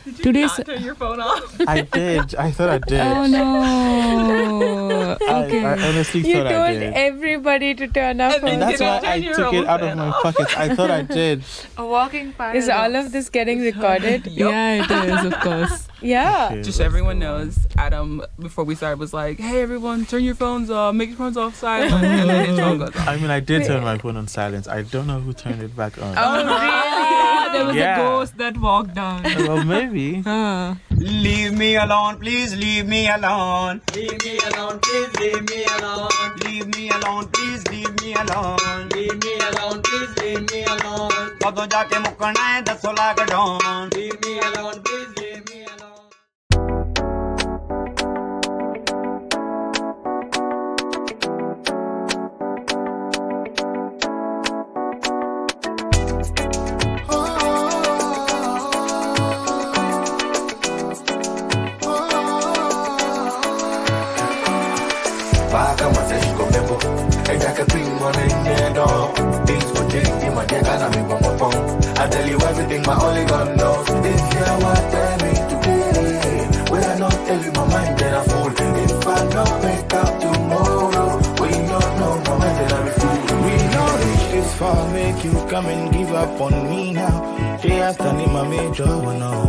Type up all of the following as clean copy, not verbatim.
Did you not turn your phone off? I did. I thought I did. Oh no. Okay. I honestly You thought I told did. everybody to turn off. And then That's why turn I your took it own out of fan my off. pocket. I thought I did. A walking paradox. Is all of this getting recorded? Yeah, it is, of course. Yeah. Okay, Just so what's everyone the one? knows, Adam, before we started, was like, hey, everyone, turn your phones off. Make your phones off silent. And then his phone goes off. I mean, I did turn my phone on silence. I don't know who turned it back on. Oh, really? There was Yeah. a ghost that walked down. Well, maybe. Leave me alone, please leave me alone. Leave me alone, please leave me alone. Leave me alone, please leave me alone. Leave me alone, please leave me alone. कदों जाके मुकना है 10 lakh ढोन. Leave me alone, please leave me alone. Baka mazeshi gomebo Ejake primo nengedo Things for change in my neck and I'm in pom. I tell you everything my only God knows. If you what tell me today when I not tell you my mind then I fool. If I don't wake up tomorrow we not know my mind then I be fool. We know reach this far make you come and give up on me now. They are standing my major one now.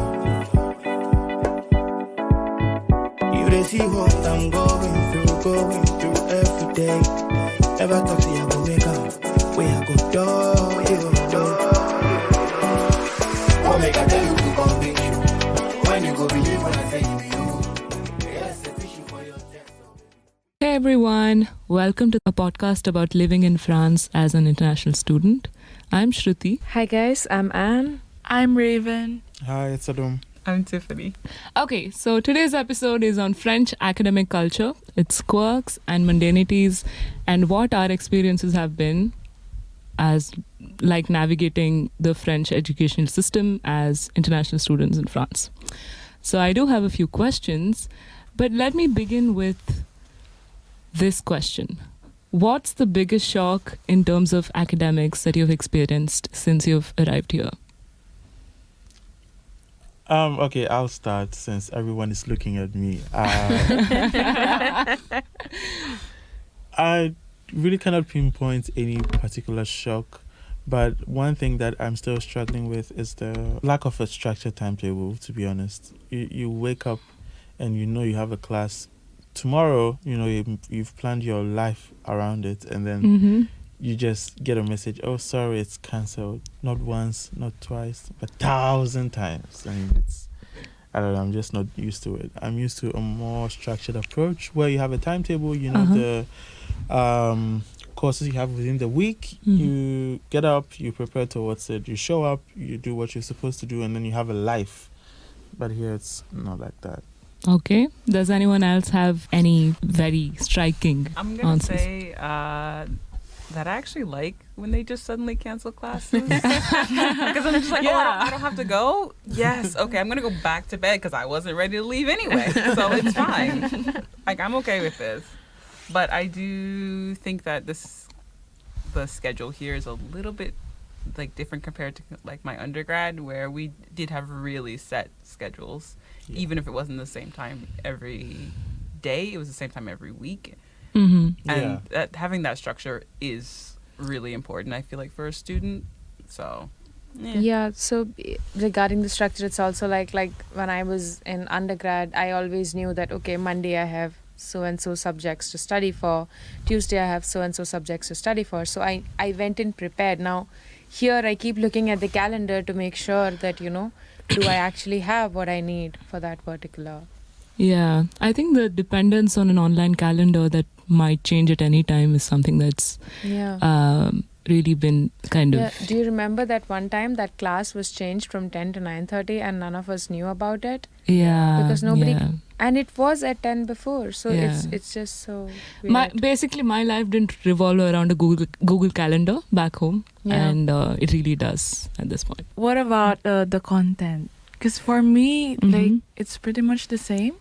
You they see what I'm going through every day. Never thought I would make up. Where I go do, you do. What make I tell you to convince you? When you go believe when I say you. Yes, the fishing for your chest. Hey everyone, welcome to a podcast about living in France as an international student. I'm Shruthi. Hi guys, I'm Anne. I'm Raven. Hi, it's Adam. I'm Tiffany. Okay, so today's episode is on French academic culture, its quirks and mundanities, and what our experiences have been as like navigating the French educational system as international students in France. So I do have a few questions, but let me begin with this question. What's the biggest shock in terms of academics that you've experienced since you've arrived here? Okay, I'll start since everyone is looking at me. I really cannot pinpoint any particular shock, but one thing that I'm still struggling with is the lack of a structured timetable, to be honest. You wake up and you know you have a class tomorrow, you know, you've planned your life around it, and then you just get a message, oh, sorry, it's cancelled. Not once, not twice, but 1,000 times. I mean, I don't know, I'm just not used to it. I'm used to a more structured approach where you have a timetable, you know, the courses you have within the week. You get up, you prepare towards it, you show up, you do what you're supposed to do, and then you have a life. But here it's not like that. Okay. Does anyone else have any very striking I'm going to answers? say that I actually like when they just suddenly cancel classes. Because I'm just like, oh, I don't have to go? Yes. Okay, I'm going to go back to bed because I wasn't ready to leave anyway. So it's fine. Like, I'm okay with this. But I do think that the schedule here is a little bit like different compared to like my undergrad, where we did have really set schedules. Yeah. Even if it wasn't the same time every day, it was the same time every week. And having that structure is really important, I feel like, for a student. So, Yeah, so regarding the structure, it's also like when I was in undergrad, I always knew that, okay, Monday I have so-and-so subjects to study for. Tuesday I have so-and-so subjects to study for. So I went in prepared. Now, here I keep looking at the calendar to make sure that, you know, do I actually have what I need for that particular? Yeah, I think the dependence on an online calendar that might change at any time is something that's really been kind of... Do you remember that one time that class was changed from 10 to 9:30 and none of us knew about it? Yeah. Because nobody... And it was at 10 before, so it's just so weird. Basically, my life didn't revolve around a Google Calendar back home, and it really does at this point. What about the content? Because for me, like, it's pretty much the same.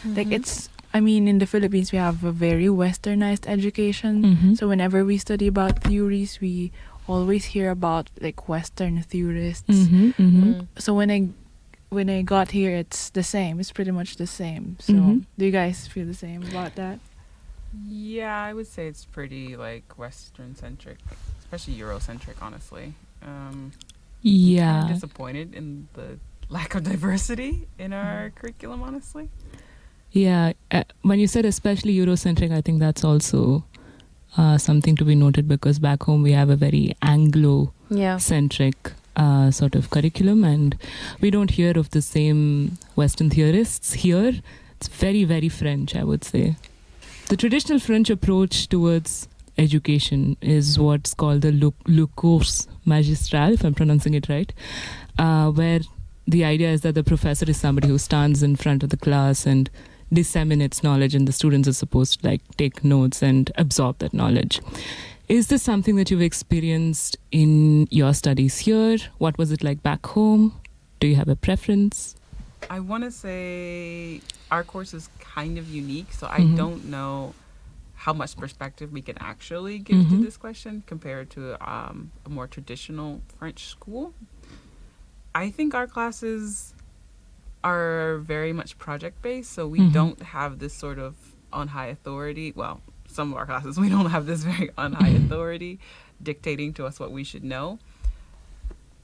Like, in the Philippines, we have a very westernized education. So whenever we study about theories, we always hear about, like, Western theorists. So when when I got here, it's the same. It's pretty much the same. So, do you guys feel the same about that? Yeah, I would say it's pretty like Western centric, especially Eurocentric, honestly. Yeah. Kind of disappointed in the lack of diversity in our curriculum, honestly. Yeah, when you said especially Eurocentric, I think that's also something to be noted, because back home we have a very Anglo-centric sort of curriculum, and we don't hear of the same Western theorists here. It's very, very French, I would say. The traditional French approach towards education is what's called the le cours magistral, if I'm pronouncing it right, where the idea is that the professor is somebody who stands in front of the class and disseminates knowledge, and the students are supposed to like take notes and absorb that knowledge. Is this something that you've experienced in your studies here? What was it like back home? Do you have a preference? I want to say our course is kind of unique, so I don't know how much perspective we can actually give to this question compared to a more traditional French school. I think our classes are very much project-based, so we don't have this sort of on high authority. Well, some of our classes, we don't have this very on high authority dictating to us what we should know.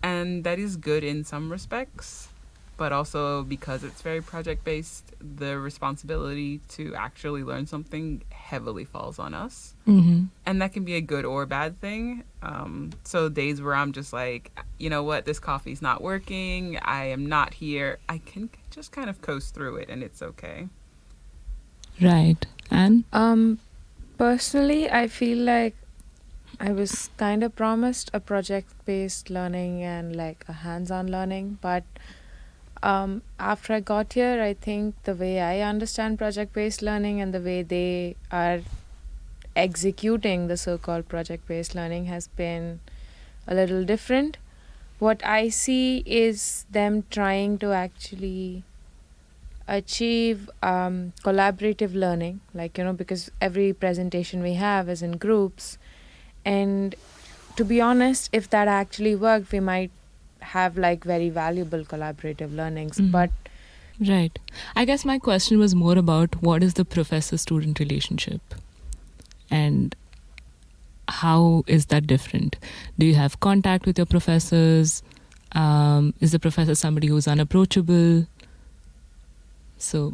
And that is good in some respects, but also because it's very project-based, the responsibility to actually learn something heavily falls on us. And that can be a good or bad thing. So days where I'm just like, you know what, this coffee's not working, I am not here, I can just kind of coast through it and it's okay. Right. And personally, I feel like I was kind of promised a project-based learning and like a hands-on learning, but after I got here, I think the way I understand project-based learning and the way they are executing the so-called project-based learning has been a little different. What I see is them trying to actually achieve collaborative learning, like, you know, because every presentation we have is in groups, and to be honest, if that actually worked, we might have like very valuable collaborative learnings. But right, I guess my question was more about what is the professor-student relationship and how is that different? Do you have contact with your professors? Is the professor somebody who's unapproachable? So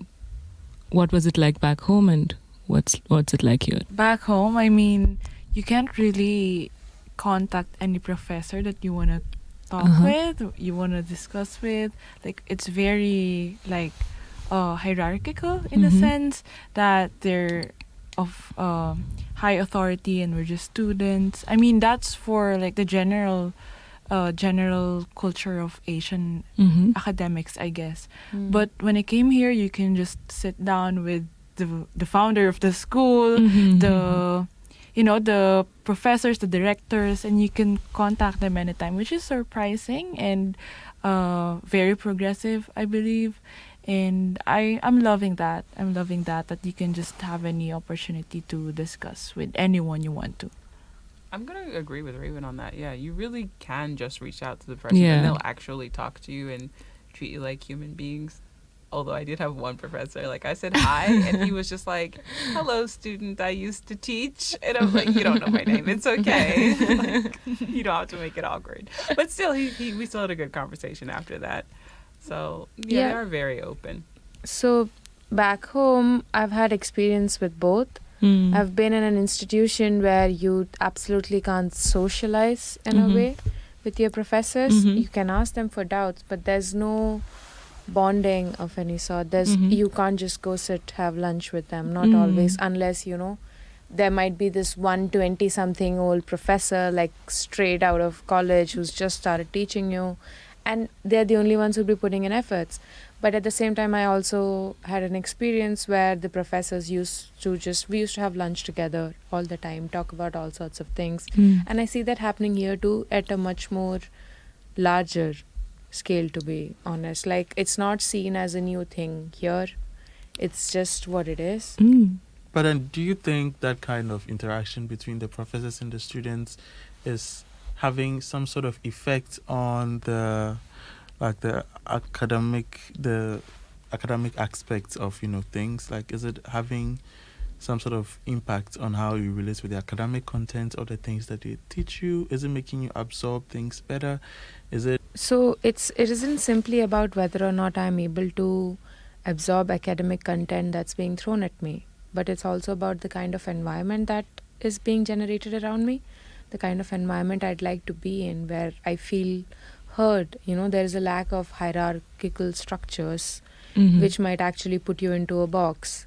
what was it like back home, and what's it like here? Back home, I mean, you can't really contact any professor that you want to talk with, you want to discuss with. Like, it's very like hierarchical in the sense that they're of high authority and we're just students. I mean, that's for like the general culture of Asian academics, I guess. But when I came here, you can just sit down with the founder of the school, the professors, the directors, and you can contact them anytime, which is surprising and very progressive, I believe. And I'm loving that. That you can just have any opportunity to discuss with anyone you want to. I'm going to agree with Raven on that. Yeah, you really can just reach out to the person and they'll actually talk to you and treat you like human beings. Although I did have one professor, like I said hi, and he was just like, "Hello, student, I used to teach." And I was like, "You don't know my name. It's okay." Like, you don't have to make it awkward. But still, we still had a good conversation after that. So, yeah, they are very open. So, back home, I've had experience with both. I've been in an institution where you absolutely can't socialize in a way with your professors. You can ask them for doubts, but there's no bonding of any sort. You can't just go sit, have lunch with them. Not always, unless, you know, there might be this 120-something old professor, like straight out of college, who's just started teaching you, and they're the only ones who'll be putting in efforts. But at the same time, I also had an experience where the professors we used to have lunch together all the time, talk about all sorts of things. And I see that happening here too, at a much more larger scale, to be honest. Like, it's not seen as a new thing here. It's just what it is. But then, do you think that kind of interaction between the professors and the students is having some sort of effect on the like the academic aspects of things? Like, is it having some sort of impact on how you relate with the academic content or the things that they teach you? Is it making you absorb things better? Is it So it isn't simply about whether or not I'm able to absorb academic content that's being thrown at me, but it's also about the kind of environment that is being generated around me, the kind of environment I'd like to be in, where I feel heard. There is a lack of hierarchical structures which might actually put you into a box.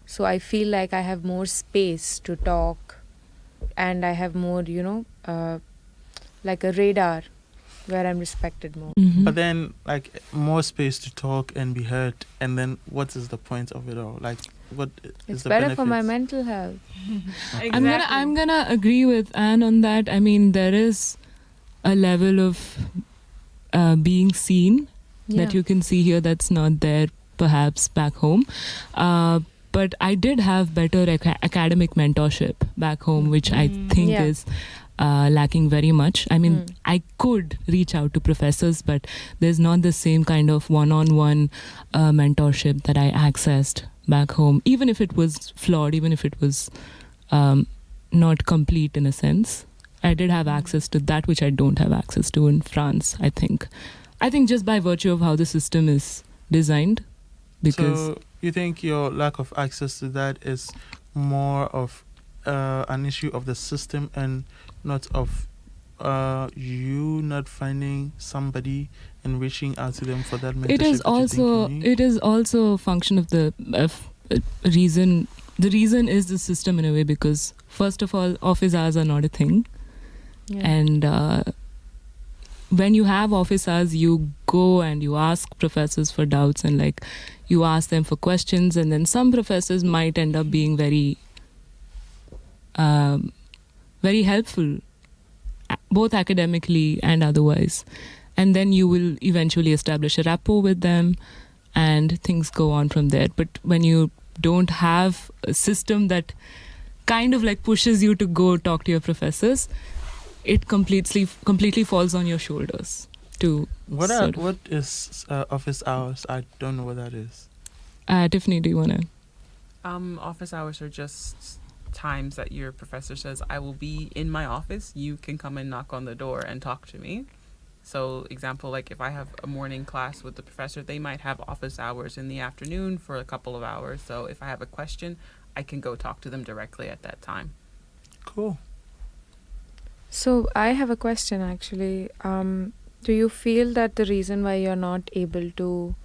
So I feel like I have more space to talk, and I have more, like a radar where I'm respected more. But then, like, more space to talk and be heard, and then what is the point of it all? Like, what is It's the better for my benefits? mental health. I'm gonna agree with Anne on that. I mean, there is a level of being seen that you can see here that's not there perhaps back home. But I did have better academic mentorship back home, which I think is lacking very much. I mean, I could reach out to professors, but there's not the same kind of one-on-one mentorship that I accessed back home, even if it was flawed, even if it was not complete in a sense. I did have access to that, which I don't have access to in France, I think. I think just by virtue of how the system is designed. Because So you think your lack of access to that is more of an issue of the system and not of you not finding somebody and reaching out to them for that mentorship? it is also a function of the reason. The reason is the system in a way, because first of all, office hours are not a thing. And when you have office hours, you go and you ask professors for doubts, and like you ask them for questions, and then some professors might end up being very very helpful, both academically and otherwise, and then you will eventually establish a rapport with them and things go on from there. But when you don't have a system that kind of like pushes you to go talk to your professors, it completely falls on your shoulders to What is office hours? I don't know what that is. Tiffany, do you want to? Office hours are just times that your professor says, I will be in my office. You can come and knock on the door and talk to me. So, example, like if I have a morning class with the professor, they might have office hours in the afternoon for a couple of hours. So if I have a question, I can go talk to them directly at that time. Cool. So I have a question actually. Do you feel that the reason why you're not able to,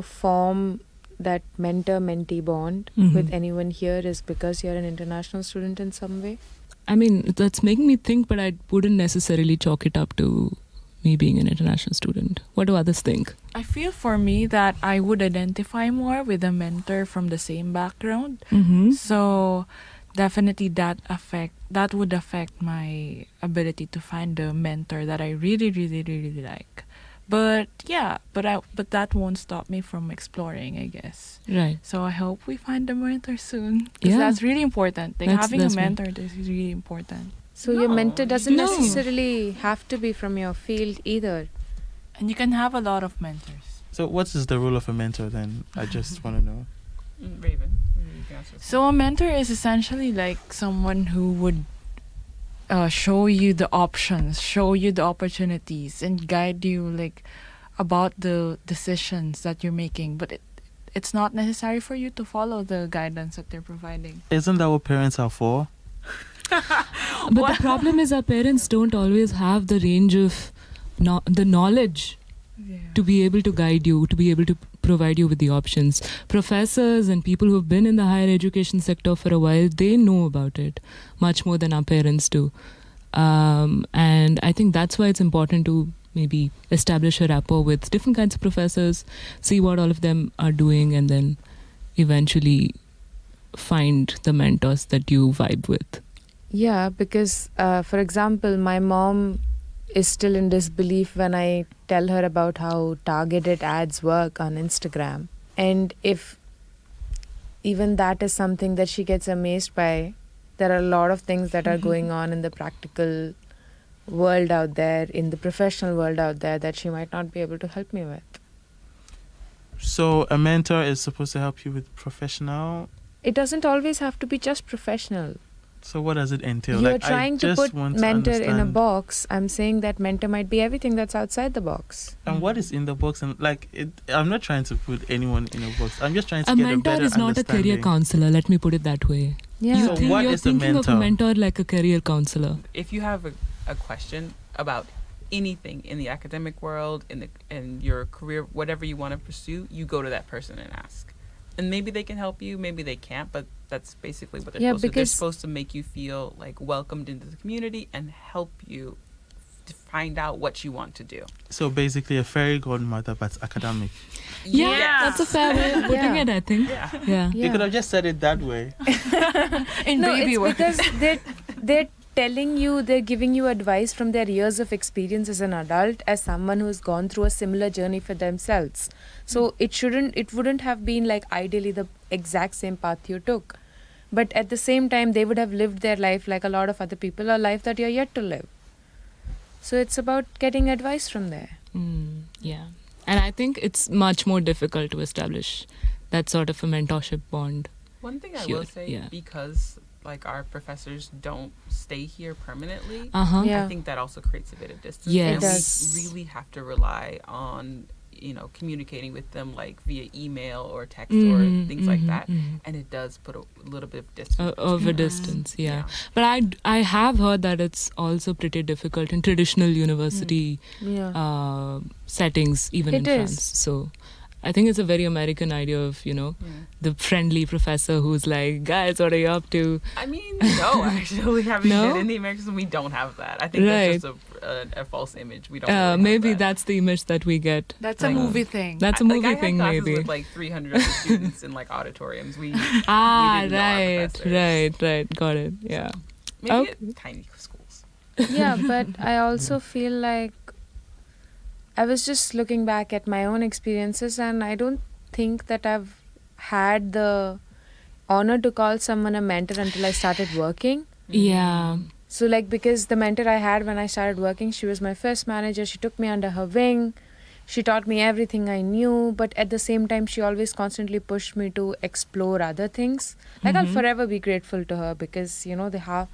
form that mentor-mentee bond with anyone here is because you're an international student in some way? I mean, that's making me think, but I wouldn't necessarily chalk it up to me being an international student. What do others think? I feel for me that I would identify more with a mentor from the same background. So definitely that would affect my ability to find a mentor that I really, really, really like. But yeah, but that won't stop me from exploring, I guess. Right. So I hope we find a mentor soon. Because that's really important. Like having a mentor is really important. So your mentor doesn't necessarily have to be from your field either. And you can have a lot of mentors. So what is the role of a mentor then? I just want to know. Raven, you can answer. So a mentor is essentially like someone who would show you the options, show you the opportunities, and guide you like about the decisions that you're making. But it's not necessary for you to follow the guidance that they're providing. Isn't that what parents are for? But the problem is our parents don't always have the range of the knowledge to be able to guide you, to be able to provide you with the options. Professors and people who've been in the higher education sector for a while, they know about it much more than our parents do. And I think that's why it's important to maybe establish a rapport with different kinds of professors, see what all of them are doing, and then eventually find the mentors that you vibe with. Yeah, because for example, my mom is still in disbelief when I tell her about how targeted ads work on Instagram. And if even that is something that she gets amazed by, there are a lot of things that are going on in the practical world out there, in the professional world out there, that she might not be able to help me with. So a mentor is supposed to help you with professional. It doesn't always have to be just professional. So what does it entail? You're Like, trying I to just put want to mentor in a understand. box. I'm saying that mentor might be everything that's outside the box. And what is in the box? And like, I'm not trying to put anyone in a box. I'm just trying to A get a mentor better is not a career understanding. counselor. Let me put it that way. Yeah. You So think what you're is a thinking of a mentor? mentor like a career counselor. If you have a question about anything in the academic world, in your career, whatever you want to pursue, you go to that person and ask. And maybe they can help you, maybe they can't, but that's basically what they're Yeah, supposed to do. They're because- supposed to make you feel like welcomed into the community and help you to find out what you want to do. So basically, a fairy godmother, but academic. Yeah, that's a fair way of putting Yeah. it, I think. Yeah. Yeah. You could have just said it that way. In No, baby it's words. because they're telling you, they're giving you advice from their years of experience as an adult, as someone who's gone through a similar journey for themselves. So it wouldn't have been like ideally the exact same path you took. But at the same time, they would have lived their life like a lot of other people, a life that you're yet to live. So it's about getting advice from there. Yeah. And I think it's much more difficult to establish that sort of a mentorship bond. One thing I Here, will say, yeah. because like our professors don't stay here permanently, Uh-huh. Yeah. I think that also creates a bit of distance. Yes. And It does. we really have to rely on, communicating with them like via email or text or things like that. And it does put a little bit of distance. Of a between us. distance, yeah. But I have heard that it's also pretty difficult in traditional university Yeah. settings, even It in is. France. So I think it's a very American idea of, the friendly professor who's like, guys, what are you up to? I mean, no, actually, having No? been in the Americas, we don't have that. I think Right. that's just a false image. We don't. Really have Maybe that. that's the image that we get. That's a Like, movie thing. That's a I movie had thing, classes maybe. with like 300 other students in like auditoriums. We Ah, didn't know our right, professors. right. Got it. Yeah. maybe Okay. at tiny schools. Yeah, but I also feel like I was just looking back at my own experiences, and I don't think that I've had the honor to call someone a mentor until I started working. Yeah. So like, because the mentor I had when I started working, she was my first manager. She took me under her wing. She taught me everything I knew, but at the same time, she always constantly pushed me to explore other things. Like, I'll forever be grateful to her because, they have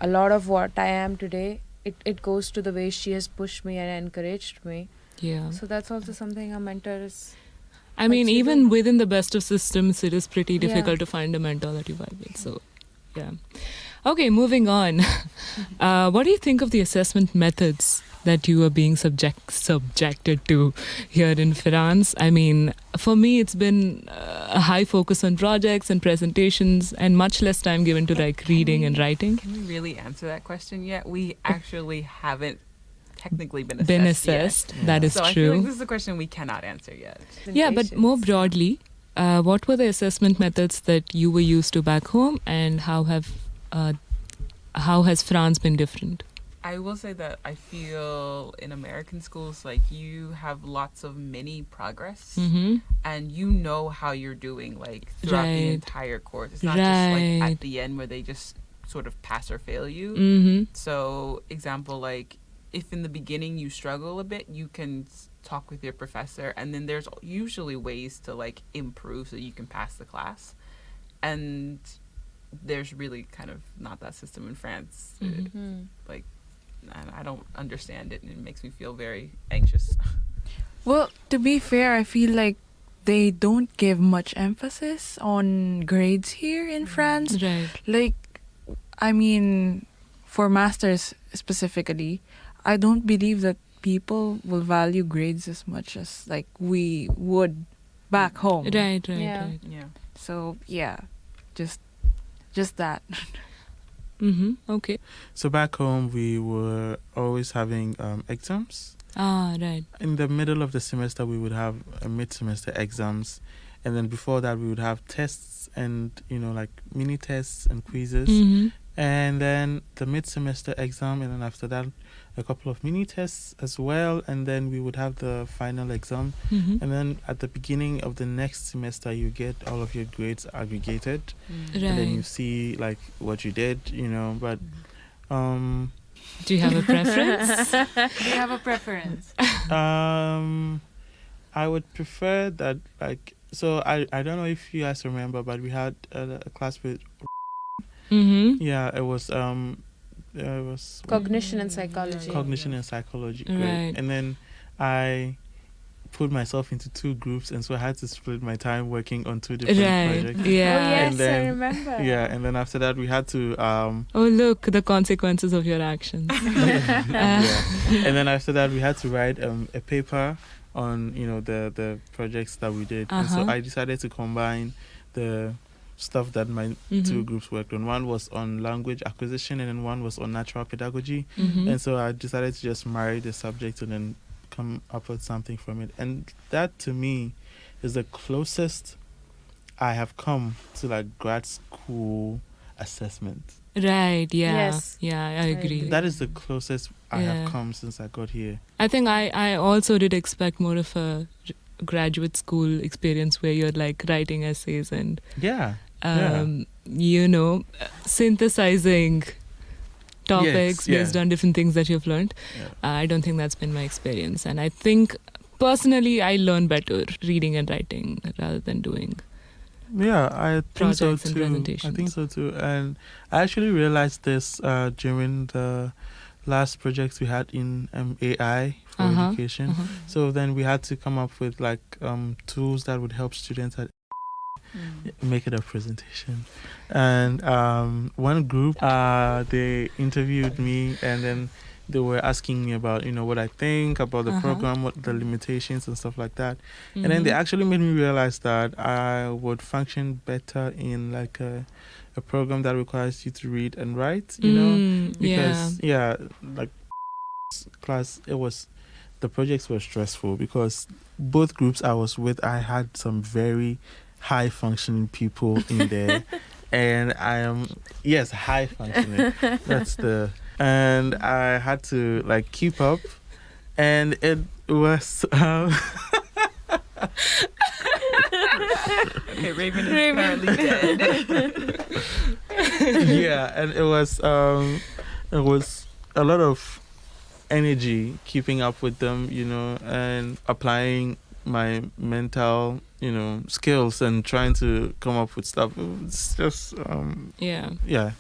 a lot of what I am today. It goes to the way she has pushed me and encouraged me. Yeah. So that's also something a mentor is. I mean, Actually, even within the best of systems, it is pretty Yeah. difficult to find a mentor that you vibe with. So, yeah. Okay, moving on. What do you think of the assessment methods that you are being subjected to here in France? I mean, for me, it's been a high focus on projects and presentations and much less time given to like reading and writing. Can we really answer that question yet? We actually haven't technically been assessed. Been yet. assessed. That is So I feel like true. this is a question we cannot answer yet. Yeah, but more broadly, what were the assessment methods that you were used to back home, and how has France been different? I will say that I feel in American schools, like you have lots of mini progress Mm-hmm. and you know how you're doing like throughout the Right. entire course. It's not just like Right. at the end where they just sort of pass or fail you. Mm-hmm. So, example, like if in the beginning you struggle a bit, you can talk with your professor, and then there's usually ways to like improve so you can pass the class. And there's really kind of not that system in France. Like, and I don't understand it, and it makes me feel very anxious. Well, to be fair, I feel like they don't give much emphasis on grades here in France. Right. Like, I mean, for masters specifically, I don't believe that people will value grades as much as like we would back home. Right. Yeah. Right. Yeah. So yeah, just that. Mm-hmm. Okay. So back home, we were always having exams. Ah, right. In the middle of the semester, we would have mid-semester exams. And then before that, we would have tests and, like mini tests and quizzes. Mm-hmm. And then the mid-semester exam. And then after that, a couple of mini tests as well. And then we would have the final exam. Mm-hmm. And then at the beginning of the next semester, you get all of your grades aggregated. Right. And then you see like what you did, but Do you have a preference? Do you have a preference? I would prefer that, like, so I don't know if you guys remember, but we had a class with, Mm-hmm. yeah, it was Cognition and psychology. cognition and psychology, Right. great. And then I put myself into two groups, and so I had to split my time working on two different Right. projects. Oh Yeah. yes, And then- I remember. Yeah, and then after that we had to Oh, look, the consequences of your actions. yeah. And then after that we had to write a paper on, you know, the projects that we did. And so Uh-huh. I decided to combine the stuff that my Mhm. two groups worked on. One was on language acquisition, and then one was on natural pedagogy. Mhm. And so I decided to just marry the subject and then come up with something from it. And that to me is the closest I have come to like grad school assessment. Right, yeah. Yes. Yeah, I agree. agree. That is the closest I Yeah. have come since I got here. I think I also did expect more of a graduate school experience where you're like writing essays and, Yeah. you know, synthesizing topics yeah. based on different things that you've learned. Yeah. I don't think that's been my experience. And I think personally I learn better reading and writing rather than doing. Yeah, I think so Projects and too. I presentations. think so too. And I actually realized this during the last projects we had in AI for Uh-huh. education. Uh-huh. So then we had to come up with like tools that would help students at make it a presentation. And one group they interviewed me, and then they were asking me about, you know, what I think about the Uh-huh. program, what the limitations and stuff like that. And then they Mhm. actually made me realize that I would function better in like a program that requires you to read and write, you know, because like class, it was, the projects were stressful because both groups I was with, I had some very high functioning people in there. And I am, yes, high functioning. That's the, and I had to like keep up, and it was Okay, Raven is currently dead. yeah, and it was a lot of energy keeping up with them, you know, and applying my mental, you know, skills and trying to come up with stuff. It's just Yeah.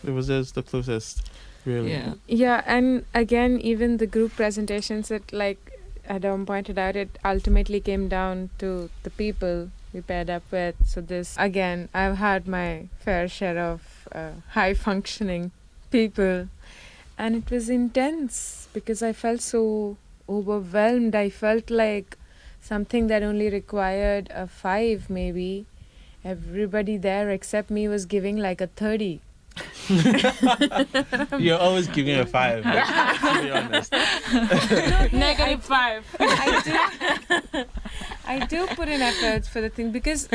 it was just the closest, really. Yeah. Yeah, and again, even the group presentations, it like Adam pointed out, it ultimately came down to the people we paired up with. So this, again, I've had my fair share of high functioning people, and it was intense because I felt so overwhelmed. I felt like something that only required a 5 maybe. Everybody there except me was giving like a 30. You're always giving a 5, like, to be honest. -5. I do put in efforts for the thing because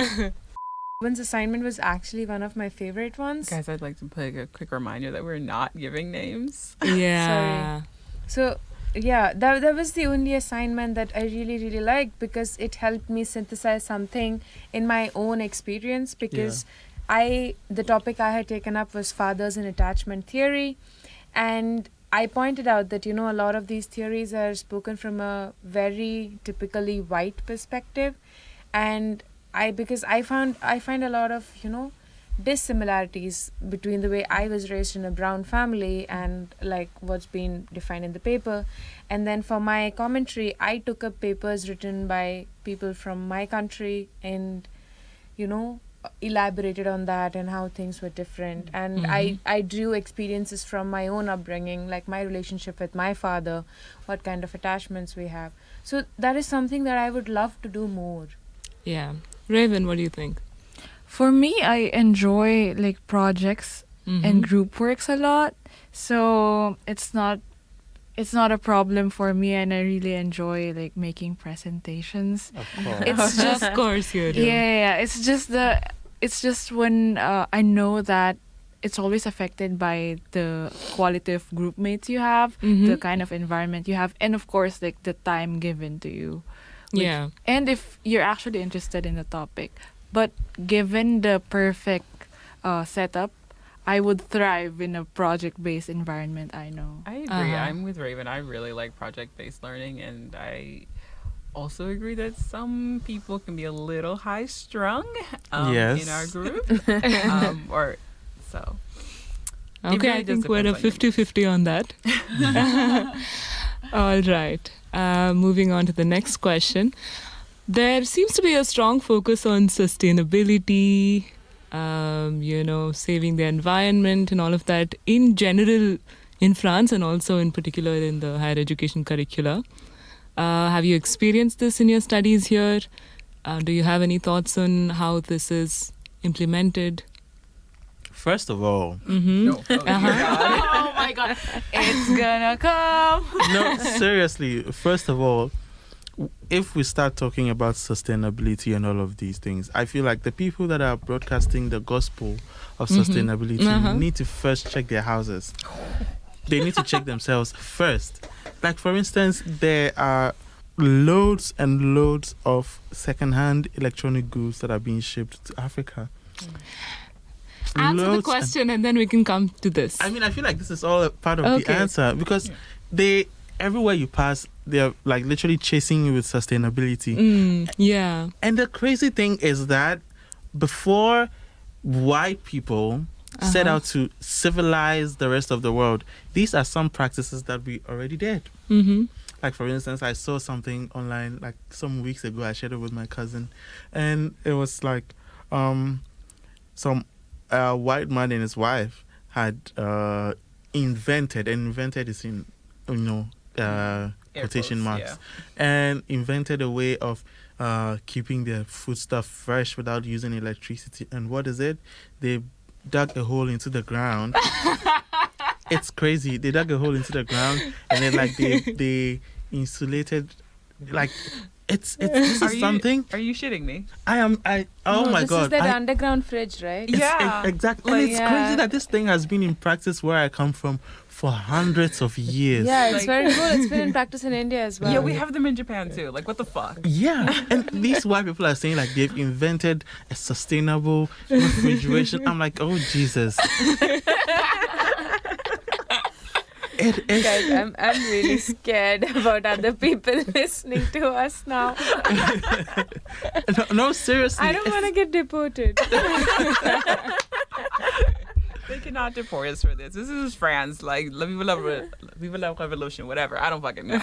One's assignment was actually one of my favorite ones. Guys, I'd like to put a quick reminder that we're not giving names. Yeah. So yeah, that was the only assignment that I really liked because it helped me synthesize something in my own experience, because the topic I had taken up was fathers and attachment theory, and I pointed out that, you know, a lot of these theories are spoken from a very typically white perspective, and I find a lot of, you know, dissimilarities between the way I was raised in a brown family and like what's been defined in the paper. And then for my commentary, I took up papers written by people from my country and, you know, elaborated on that and how things were different. And I drew experiences from my own upbringing, like my relationship with my father, what kind of attachments we have. So that is something that I would love to do more. Yeah. Raven, what do you think? For me, I enjoy like projects and group works a lot. So it's not a problem for me, and I really enjoy like making presentations. Of course. It's just Of course you do. yeah. It's just when I know that it's always affected by the quality of group mates you have, the kind of environment you have, and of course like the time given to you. Yeah. And if you're actually interested in the topic. But given the perfect setup, I would thrive in a project-based environment. I know. I agree. Uh-huh. I'm with Raven. I really like project-based learning, and I also agree that some people can be a little high-strung Yes. in our group. Or so. It Okay, really I just think we're a depends on your 50-50 on that. All right. Moving on to the next question. There seems to be a strong focus on sustainability, saving the environment and all of that in general in France and also in particular in the higher education curricula. Have you experienced this in your studies here? Do you have any thoughts on how this is implemented? First of all, No. Oh, God. Oh my god, it's gonna come. no, seriously, first of all, if we start talking about sustainability and all of these things, I feel like the people that are broadcasting the gospel of sustainability need to first check their houses. They need to check themselves first. Like, for instance, there are loads and loads of second-hand electronic goods that are being shipped to Africa. Answer the Loads question and then we can come to this. I mean, I feel like this is all a part of Okay. the answer because everywhere you pass, they're like literally chasing you with sustainability. Yeah. And the crazy thing is that before white people set out to civilize the rest of the world, these are some practices that we already did. Mm-hmm. Like, for instance, I saw something online like some weeks ago. I shared it with my cousin, and it was like some white man and his wife had invented is in quotation quotes, marks, and invented a way of keeping their foodstuff fresh without using electricity. And what is it? They dug a hole into the ground. It's crazy. They dug a hole into the ground and then like they insulated, like it's this is something. Are you shitting me? Oh No, my this god. is that underground fridge, right? Yeah. Exactly. Like, And it's crazy that this thing has been in practice where I come from for hundreds of years. Yeah, it's Like- very cool. It's been in practice in India as well. Yeah, we have them in Japan too. Like, what the fuck? Yeah, and these white people are saying like they've invented a sustainable refrigeration. I'm like, oh Jesus. It is. Guys, I'm really scared about other people listening to us now. No, seriously. I don't want to get deported. They cannot deport us for this. This is France. Like, Vive la Revolution, whatever. I don't fucking know.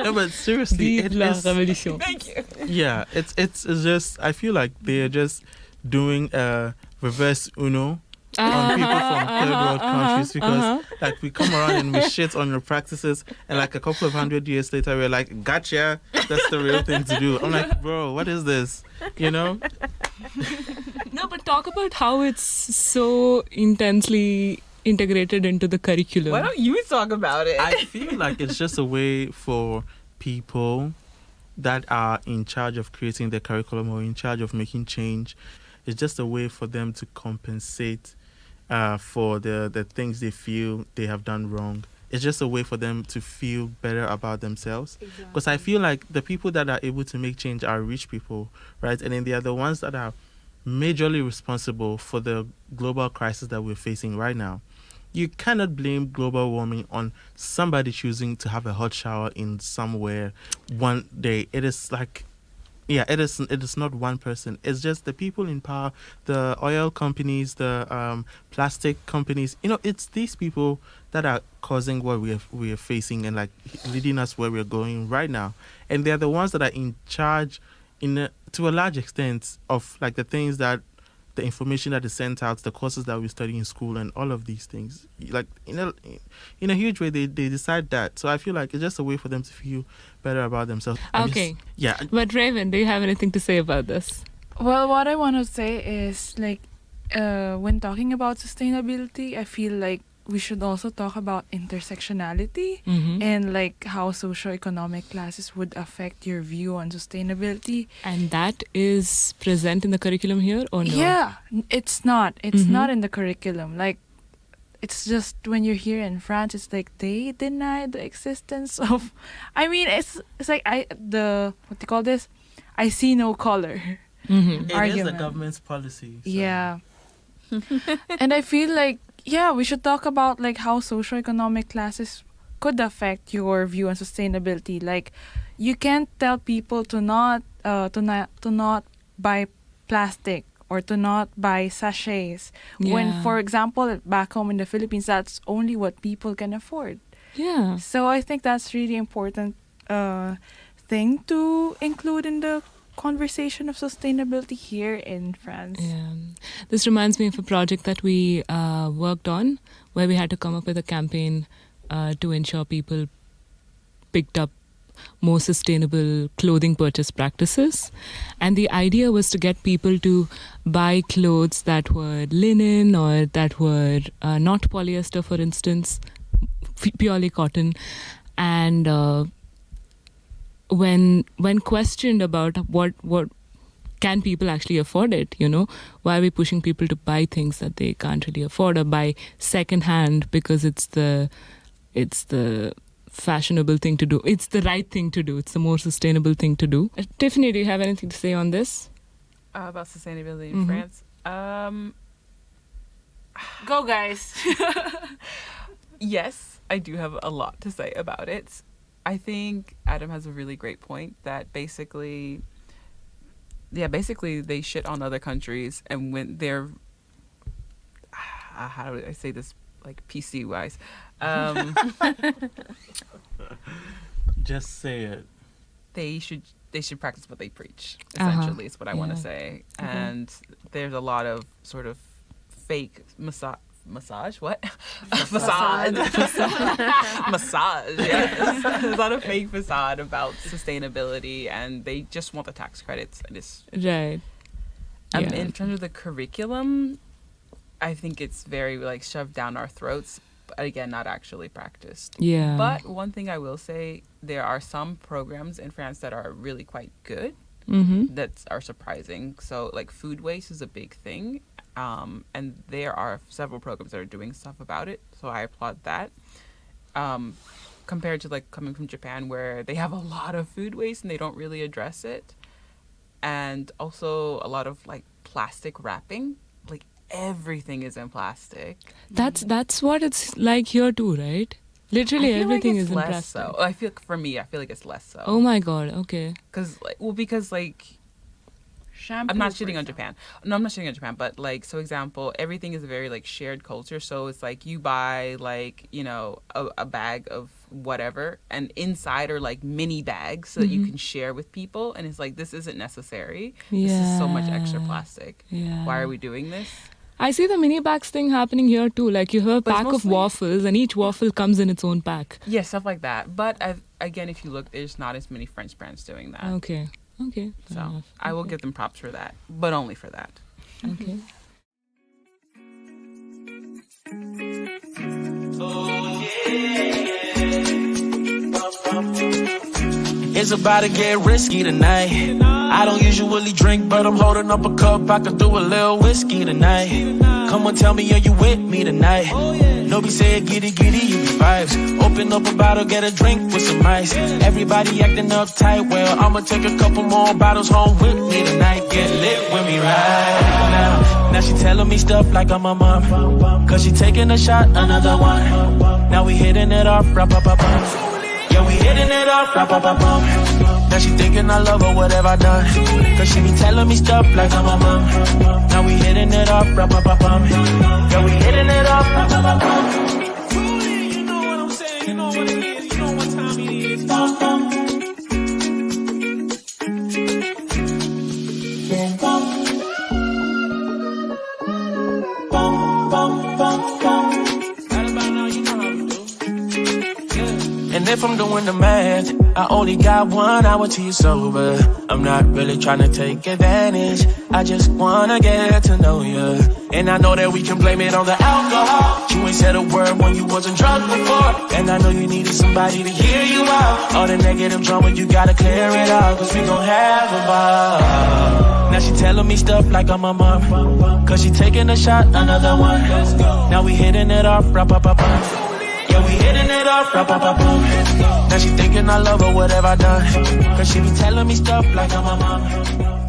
No, but seriously, Vive la is. révolution. Thank you. Yeah, it's just. I feel like they're just doing a reverse Uno on people from third world countries because like we come around and we shit on your practices and like a couple of 100 years later we're like, gotcha, that's the real thing to do. I'm like, bro, what is this? You know? No, but talk about how it's so intensely integrated into the curriculum. Why don't you talk about it? I feel like it's just a way for people that are in charge of creating the curriculum or in charge of making change. It's just a way for them to compensate for the things they feel they have done wrong. It's just a way for them to feel better about themselves. Because I feel like the people that are able to make change are rich people, right? And then they are the ones that are majorly responsible for the global crisis that we're facing right now. You cannot blame global warming on somebody choosing to have a hot shower in somewhere one day. It is like, yeah, it is not one person. It's just the people in power, the oil companies, the plastic companies. You know, it's these people that are causing what we are facing and like leading us where we're going right now. And they're the ones that are in charge, to a large extent, of like the things that, the information that is sent out, the courses that we study in school, and all of these things. Like in a huge way, they decide that. So I feel like it's just a way for them to feel better about themselves. Okay. Yeah. But Raven, do you have anything to say about this? Well, what I want to say is like when talking about sustainability, I feel like we should also talk about intersectionality and like how socioeconomic classes would affect your view on sustainability. And that is present in the curriculum here or no? Yeah, it's not. It's not in the curriculum. Like, it's just when you're here in France, it's like they deny the existence of. I mean, it's like what do you call this? I see no color. It is the Argument. government's policy. So. Yeah. And I feel like, yeah, we should talk about like how socioeconomic classes could affect your view on sustainability. Like, you can't tell people to not buy plastic or to not buy sachets when, Yeah. for example, back home in the Philippines, that's only what people can afford. Yeah. So I think that's really important thing to include in the conversation of sustainability here in France. Yeah. This reminds me of a project that we worked on where we had to come up with a campaign to ensure people picked up more sustainable clothing purchase practices. And the idea was to get people to buy clothes that were linen or that were not polyester, for instance, purely cotton. And when questioned about what can people actually afford it, why are we pushing people to buy things that they can't really afford or buy secondhand because it's the fashionable thing to do, it's the right thing to do, it's the more sustainable thing to do. Tiffany, do you have anything to say on this? About sustainability in France? Go, guys. Yes, I do have a lot to say about it. I think Adam has a really great point that basically they shit on other countries, and when they're how do I say this, like PC wise, Just say it. they should practice what they preach, essentially. Is what I want to Yeah. say. And there's a lot of sort of fake massage what facade massage, yes. There's a lot of fake facade about sustainability, and they just want the tax credits. And it's Right. Yeah. in terms of the curriculum, I think it's very like shoved down our throats, but again, not actually practiced. Yeah. But one thing I will say, there are some programs in France that are really quite good, that are surprising. So like food waste is a big thing, and there are several programs that are doing stuff about it. So I applaud that. Compared to like coming from Japan, where they have a lot of food waste and they don't really address it, and also a lot of like plastic wrapping. Like everything is in plastic. That's what it's like here too, right? Literally I feel everything like is it's in less plastic. so. I feel like it's less so. Oh my god, okay. because Shampoo, I'm not for shitting on example. Japan. No, I'm not shitting on Japan, but like, so example, everything is a very like shared culture. So it's like you buy like, a bag of whatever, and inside are like mini bags so that you can share with people. And it's like, this isn't necessary. This is so much extra Yeah. plastic. Yeah. Why are we doing this? I see the mini bags thing happening here too. Like you have a But it's pack of mostly- waffles and each waffle comes in its own pack. Yeah, stuff like that. But again, if you look, there's not as many French brands doing that. Okay. Okay. fair So enough. I will give them props for that, but only for that. Okay. It's about to get risky tonight. I don't usually drink, but I'm holding up a cup. I could do a little whiskey tonight. Come on, tell me, are you with me tonight? Nobody say giddy, you be vibes. Open up a bottle, get a drink with some ice. Everybody acting uptight, well, I'ma take a couple more bottles home with me tonight. Get lit with me right now. Now she telling me stuff like I'm a mom, cause she taking a shot, another one. Now we hitting it off, rap. Yeah, we hitting it up, Now she thinking I love her, what have I done? Cause she be telling me stuff like I'm a mom. Now we hitting it up, Yeah, we hitting it up, You know what I'm saying, you know what it is, you know what time it is. Right about now, you know how we do. And if I'm doing the math, I only got 1 hour till you're sober. I'm not really trying to take advantage, I just wanna get to know you. And I know that we can blame it on the alcohol. You ain't said a word when you wasn't drunk before. And I know you needed somebody to hear you out. All the negative drama, you gotta clear it out, cause we gon' have a ball. Now she telling me stuff like I'm a mom, cause she taking a shot, another one. Now we hitting it off, Yeah, we hitting it off, Now she thinking I love her, what have I done? Cause she be telling me stuff like I'm a mom.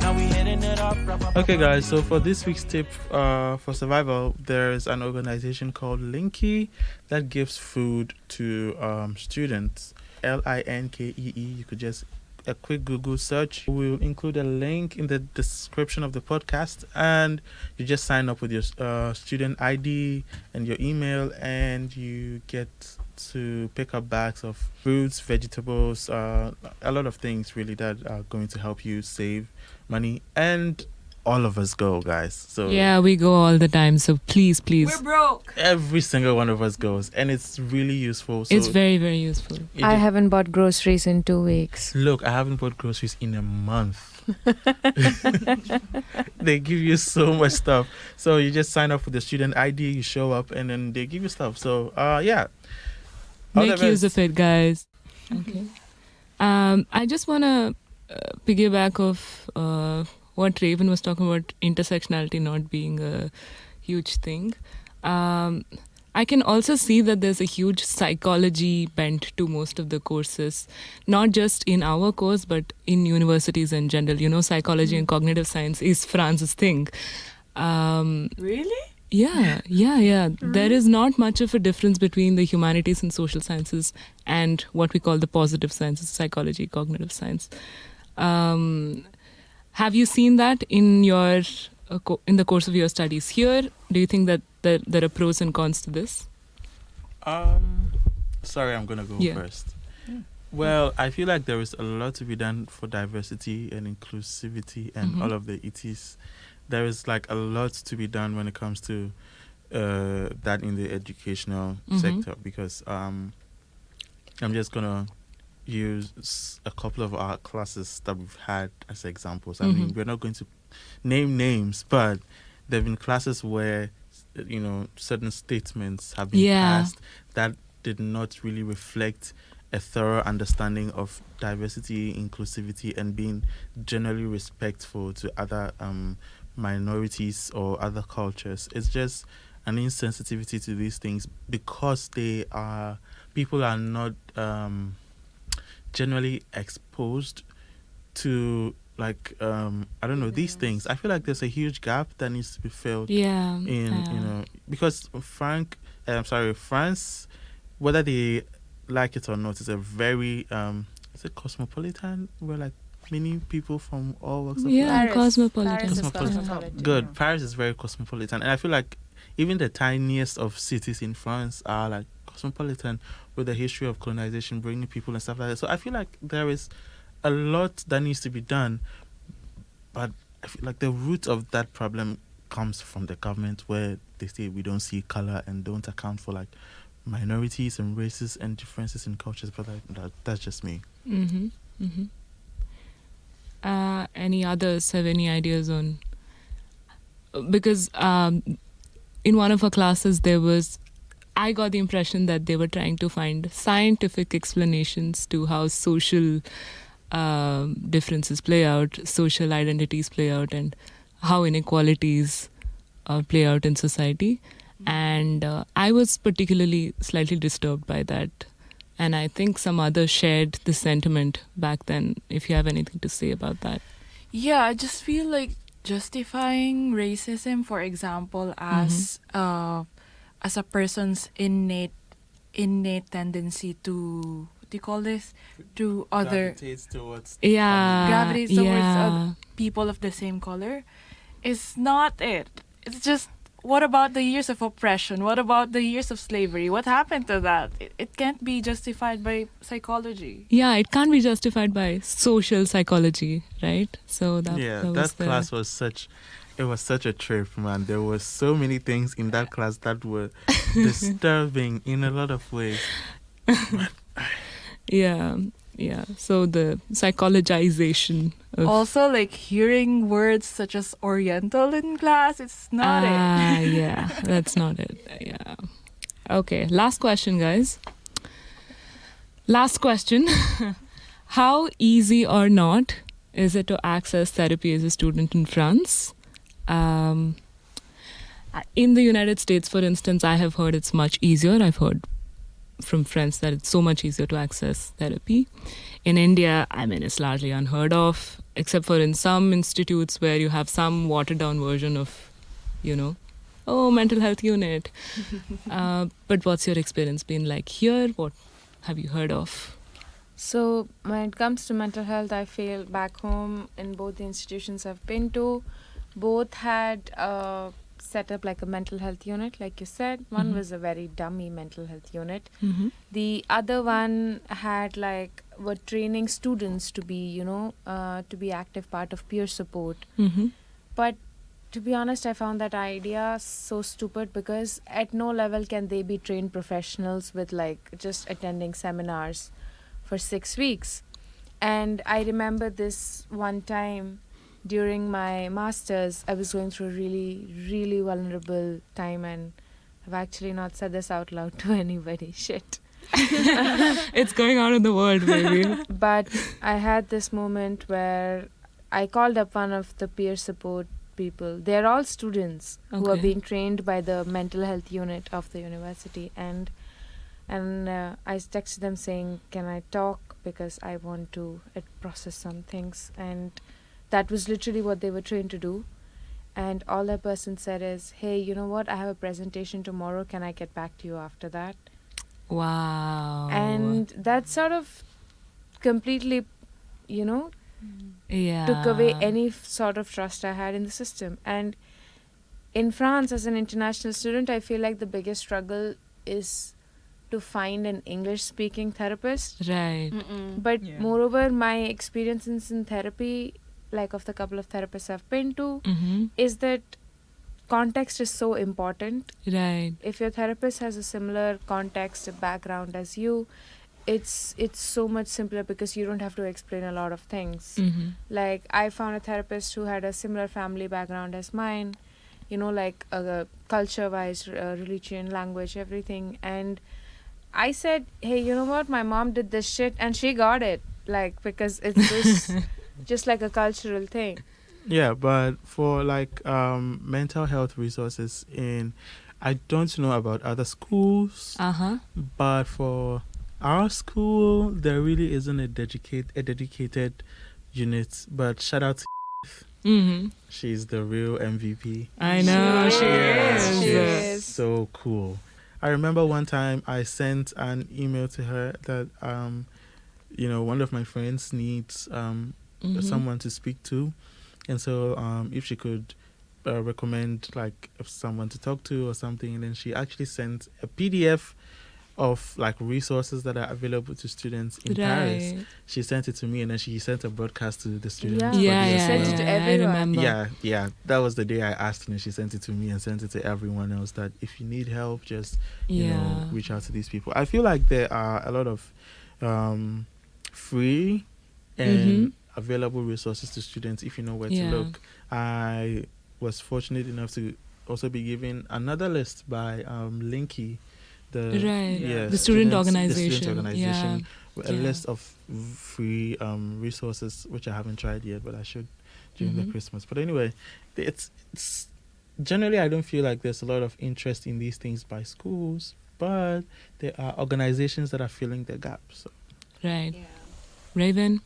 Now we hitting it off, Okay, guys, so for this week's tip for survival, there's an organization called Linky that gives food to students. Linkee. You could just a quick Google search. We'll include a link in the description of the podcast, and you just sign up with your student ID and your email, and you get to pick up bags of fruits, vegetables, a lot of things really that are going to help you save money. And all of us go, guys. So yeah, we go all the time. So please. We're broke. every single one of us goes, and it's really useful. So It's very, very useful. I haven't bought groceries in 2 weeks. Look, I haven't bought groceries in a month. They give you so much stuff. So you just sign up with the student ID, you show up, and then they give you stuff. So yeah. All Make the use best. of it, guys. Okay. I just want to piggyback off what Raven was talking about, intersectionality not being a huge thing. I can also see that there's a huge psychology bent to most of the courses, not just in our course, but in universities in general. You know, psychology and cognitive science is France's thing. Really? Yeah. There is not much of a difference between the humanities and social sciences and what we call the positive sciences, psychology, cognitive science. Have you seen that in your in the course of your studies here? Do you think that there are pros and cons to this? Sorry, I'm gonna go Yeah. first. Well, I feel like there is a lot to be done for diversity and inclusivity and all of the ETs. There is like a lot to be done when it comes to that in the educational sector, because I'm just gonna use a couple of our classes that we've had as examples. I mean, we're not going to name names, but there have been classes where, you know, certain statements have been passed that did not really reflect a thorough understanding of diversity, inclusivity, and being generally respectful to other minorities or other cultures. It's just an insensitivity to these things because people are not generally exposed to, like, I don't know, these things. I feel like there's a huge gap that needs to be filled in, you know, because France, whether they like it or not, is a very is it cosmopolitan, where like many people from all walks of life. Yeah, cosmopolitan. Paris is Cosmopolitan. cosmopolitan. Good. Paris is very cosmopolitan, and I feel like even the tiniest of cities in France are like cosmopolitan, with the history of colonization, bringing people and stuff like that. So I feel like there is a lot that needs to be done, but I feel like the root of that problem comes from the government, where they say we don't see color and don't account for like minorities and races and differences in cultures. But that's just me. Any others have any ideas on? Because in one of our classes I got the impression that they were trying to find scientific explanations to how social differences play out, social identities play out, and how inequalities play out in society. And I was particularly slightly disturbed by that. And I think some others shared the sentiment back then. If you have anything to say about that. Yeah, I just feel like justifying racism, for example, as a person's innate tendency to, what do you call this? To other Gravitates towards gravitates towards other people of the same color is not it. It's just, what about the years of oppression? What about the years of slavery? What happened to that? It can't be justified by psychology. Yeah, it can't be justified by social psychology, right? So that class was such a trip, man. There were so many things in that class that were disturbing in a lot of ways. Yeah. So the psychologization of Also, like hearing words such as Oriental in class, it's not it. Yeah, that's not it. Yeah. Okay, last question, guys. Last question. How easy or not is it to access therapy as a student in France? In the United States, for instance, I have heard it's much easier. I've heard from friends that it's so much easier to access therapy. In India, I mean, it's largely unheard of, except for in some institutes where you have some watered down version of, mental health unit. But what's your experience been like here? What have you heard of? So when it comes to mental health, I feel back home in both the institutions I've been to, both had set up like a mental health unit, like you said. One was a very dummy mental health unit. The other one had were training students to be, to be active part of peer support. But to be honest, I found that idea so stupid because at no level can they be trained professionals with just attending seminars for 6 weeks. And I remember this one time during my master's, I was going through a really, really vulnerable time, and I've actually not said this out loud to anybody. Shit. It's going on in the world, baby. But I had this moment where I called up one of the peer support people. They're all students who are being trained by the mental health unit of the university, and I texted them saying, can I talk, because I want to process some things. And that was literally what they were trained to do. And all that person said is, hey, you know what, I have a presentation tomorrow, can I get back to you after that? Wow. And that sort of completely, took away any sort of trust I had in the system. And in France, as an international student, I feel like the biggest struggle is to find an English-speaking therapist. Right. But moreover, my experiences in therapy, of the couple of therapists I've been to, is that context is so important. Right. If your therapist has a similar context, background as you, it's so much simpler because you don't have to explain a lot of things. I found a therapist who had a similar family background as mine, culture-wise, religion, language, everything. And I said, hey, you know what, my mom did this shit and she got it, because it's just like a cultural thing. Yeah, but for mental health resources I don't know about other schools, but for our school, there really isn't a dedicated unit. But shout out to she's the real MVP. I know, she is. She is. So cool. I remember one time I sent an email to her that one of my friends needs someone to speak to, and so if she could recommend someone to talk to or something, and then she actually sent a PDF of resources that are available to students in Paris. She sent it to me, and then she sent a broadcast to the students. She sent it to everyone. I remember. Yeah. That was the day I asked, and she sent it to me and sent it to everyone else, that if you need help, just reach out to these people. I feel like there are a lot of free and available resources to students if you know where to look. I was fortunate enough to also be given another list by Linky, the student organization. A list of free resources, which I haven't tried yet, but I should during the Christmas. But anyway, it's generally, I don't feel like there's a lot of interest in these things by schools, but there are organizations that are filling the gap. So. Right. Yeah. Raven,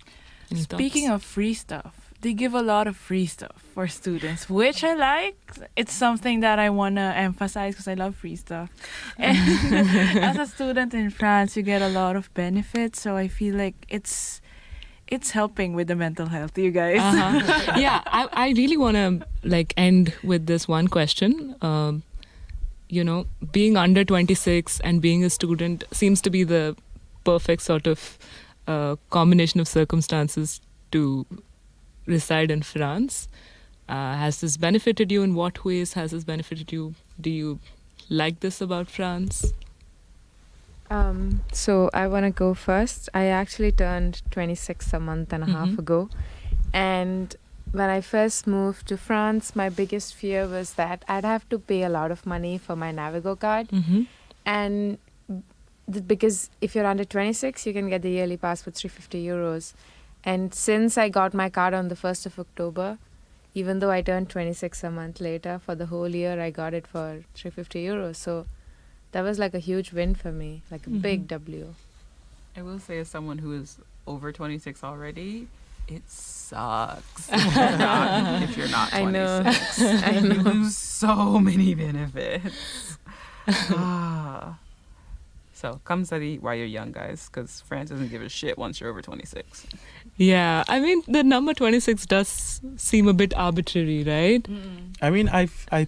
any Speaking thoughts? of free stuff, they give a lot of free stuff for students, which I like. It's something that I want to emphasize because I love free stuff. And as a student in France, you get a lot of benefits. So I feel like it's helping with the mental health, you guys. Yeah, I really want to end with this one question. Being under 26 and being a student seems to be the perfect sort of combination of circumstances to reside in France. Has this benefited you? In what ways has this benefited you? Do you like this about France? So I want to go first. I actually turned 26 a month and a half ago. And when I first moved to France, my biggest fear was that I'd have to pay a lot of money for my Navigo card. And because if you're under 26, you can get the yearly pass for 350 euros. And since I got my card on the 1st of October, even though I turned 26 a month later, for the whole year I got it for 350 euros. So that was like a huge win for me, like a big W. I will say, as someone who is over 26 already, it sucks if you're not 26. I know. I You know. lose so many benefits. So come study while you're young, guys, because France doesn't give a shit once you're over 26. Yeah, I mean, the number 26 does seem a bit arbitrary, right? I mean, I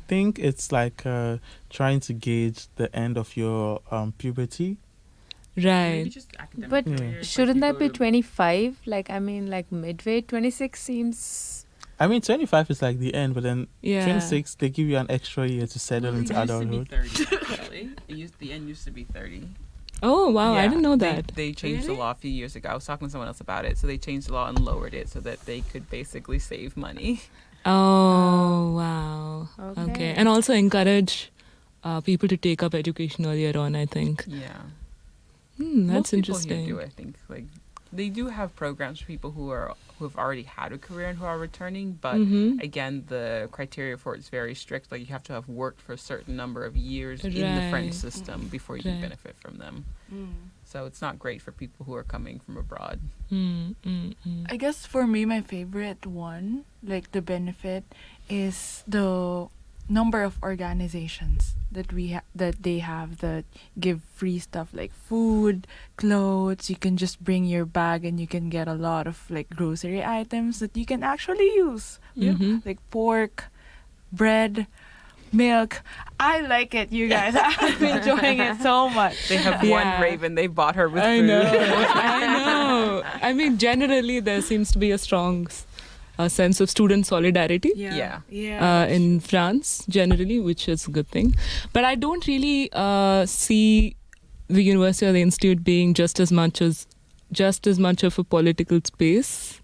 think it's like trying to gauge the end of your puberty. Right. just academic But career, shouldn't that be 25? Like, I mean, like midway 26 seems. I mean, 25 is like the end, but then Yeah. 26, they give you an extra year to settle into adulthood. The end used to be 30. Oh, wow, I Yeah, didn't know they- that. They changed the law a few years ago. I was talking to someone else about it. So they changed the law and lowered it so that they could basically save money. Oh, wow. Okay. Okay. And also encourage people to take up education earlier on, I think. Yeah. That's Most people here interesting. do, I think. Like, they do have programs for people who have already had a career and who are returning, but Mhm. again, the criteria for it is very strict. Like, you have to have worked for a certain number of years in the French Right. system before you can Right. benefit from them. So it's not great for people who are coming from abroad. I guess for me, my favorite one, like the benefit, is the number of organizations that they have that give free stuff like food, clothes. You can just bring your bag and you can get a lot of like grocery items that you can actually use. You know, Mhm. like pork, bread, milk. I like it, you guys. I'm enjoying it so much. They have Yeah. one raven they bought her with I food. know. I know. I mean, generally, there seems to be a strong sense of student solidarity. Yeah. In France generally, which is a good thing. But I don't really see the university or the institute being just as much of a political space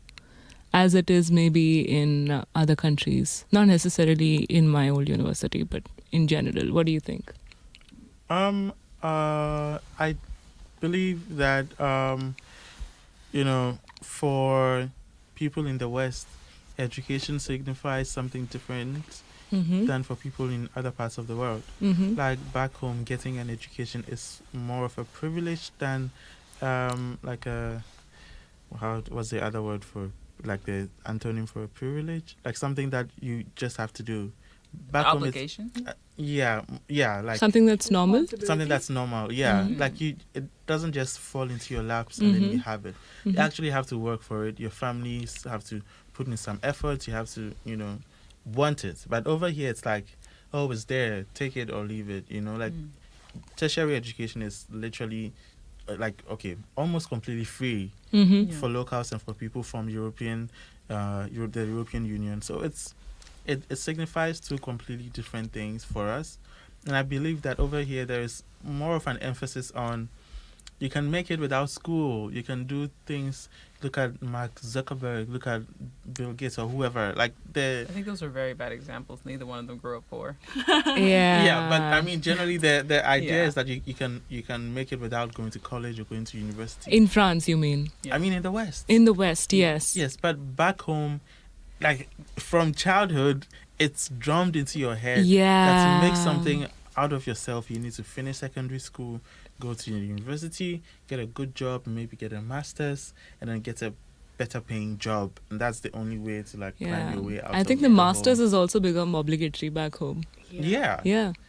as it is maybe in other countries. Not necessarily in my old university, but in general. What do you think? I believe that for people in the West, education signifies something different Mm-hmm. than for people in other parts of the world. Mm-hmm. Like back home, getting an education is more of a privilege than like a what's the other word for, like the antonym for a privilege, like something that you just have to do. Back home, Obligation? like Something that's normal. something that's normal. Yeah, Mhm. like it doesn't just fall into your laps and then you Mhm. have it. Mhm. You actually have to work for it. Your families have to put in some effort. You have to, want it. But over here, it's like, oh, it's there. Take it or leave it. Like tertiary education is literally almost completely free Mm-hmm. Yeah. for locals and for people from the European Union. So it signifies two completely different things for us. And I believe that over here there is more of an emphasis on you can make it without school. You can do things. Look at Mark Zuckerberg. Look at Bill Gates or whoever. Like I think those are very bad examples. Neither one of them grew up poor. Yeah. but I mean generally the idea Yeah. is that you can make it without going to college or going to university. In France, you mean? I mean in the West. In the West, yes. Yes, but back home, like from childhood, it's drummed into your head that Yeah. to make something out of yourself, you need to finish secondary school, go to university, get a good job, maybe get a master's, and then get a better paying job. And that's the only way to climb Yeah. your way out. I think of the masters hole. has also become obligatory back home. Yeah.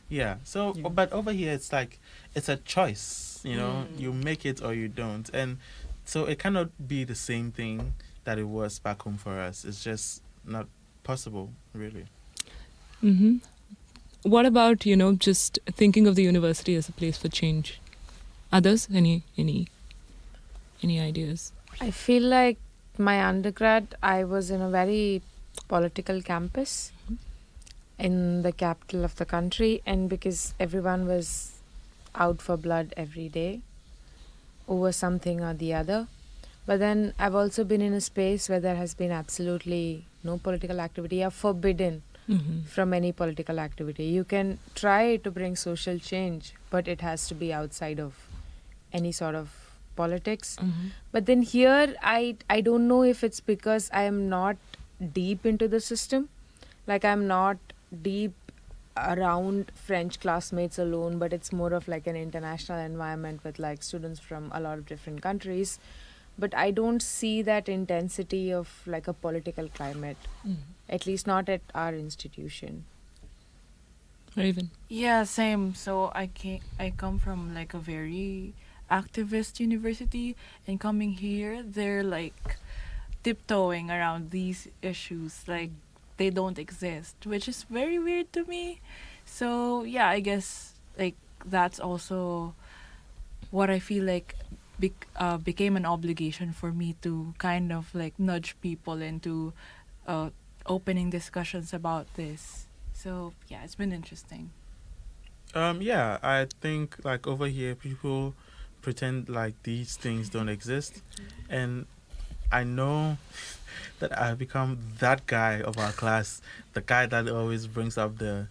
Yeah. So, Yeah. but over here, it's like it's a choice. You make it or you don't, and so it cannot be the same thing that it was back home for us. It's just not possible, really. Mm-hmm. What about, just thinking of the university as a place for change? Others? Any ideas? I feel like my undergrad, I was in a very political campus in the capital of the country, and because everyone was out for blood every day over something or the other. But then I've also been in a space where there has been absolutely no political activity or forbidden Mm-hmm. from any political activity. You can try to bring social change, but it has to be outside of any sort of politics. Mm-hmm. But then here, I don't know if it's because I am not deep into the system. Like I'm not deep around French classmates alone, but it's more of like an international environment with like students from a lot of different countries. But I don't see that intensity of like a political climate, at least not at our institution. Raven. Yeah, same. So I come from like a very activist university, and coming here, they're like tiptoeing around these issues like they don't exist, which is very weird to me. So yeah, I guess like that's also what I feel like became an obligation for me to kind of like nudge people into opening discussions about this. So yeah, it's been interesting. Yeah, I think like over here people pretend like these things don't exist, and I know that I've become that guy of our class, the guy that always brings up the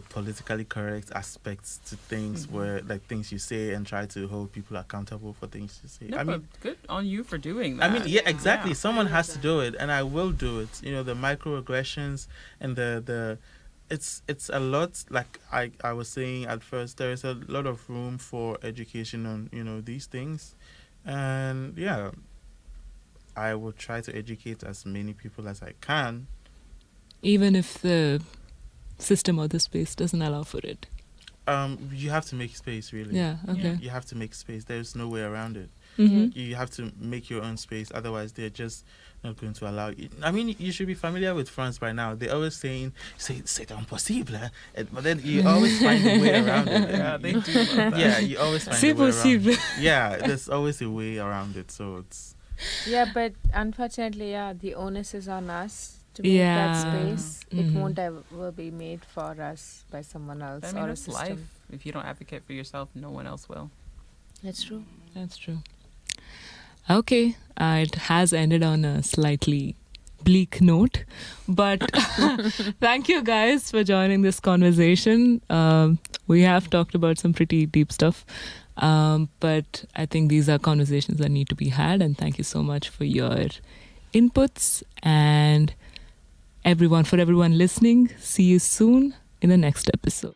politically correct aspects to things, where like things you say, and try to hold people accountable for things you say. No, I mean, but good on you for doing that. I mean, yeah, exactly. Yeah. Someone has to do it, and I will do it. You know, the microaggressions and the it's a lot. Like I was saying at first, there is a lot of room for education on, you know, these things, and yeah, I will try to educate as many people as I can. Even if the system or the space doesn't allow for it. You have to make space, really. Yeah, okay. You have to make space. There's no way around it. Mm-hmm. You have to make your own space, otherwise they're just not going to allow you. I mean, you should be familiar with France by now. They're always saying, c'est impossible, but then you always find a way around it. Yeah, they do love that. Yeah, you always find C'est a way possible. around it. Yeah, there's always a way around it, so it's... Yeah, but unfortunately, yeah, the onus is on us to make that space. It won't ever be made for us by someone else I mean, or a it's system. life. If you don't advocate for yourself, no one else will. That's true. That's true. Okay, it has ended on a slightly bleak note, but thank you guys for joining this conversation. We have talked about some pretty deep stuff, but I think these are conversations that need to be had, and thank you so much for your inputs, and for everyone listening. See you soon in the next episode.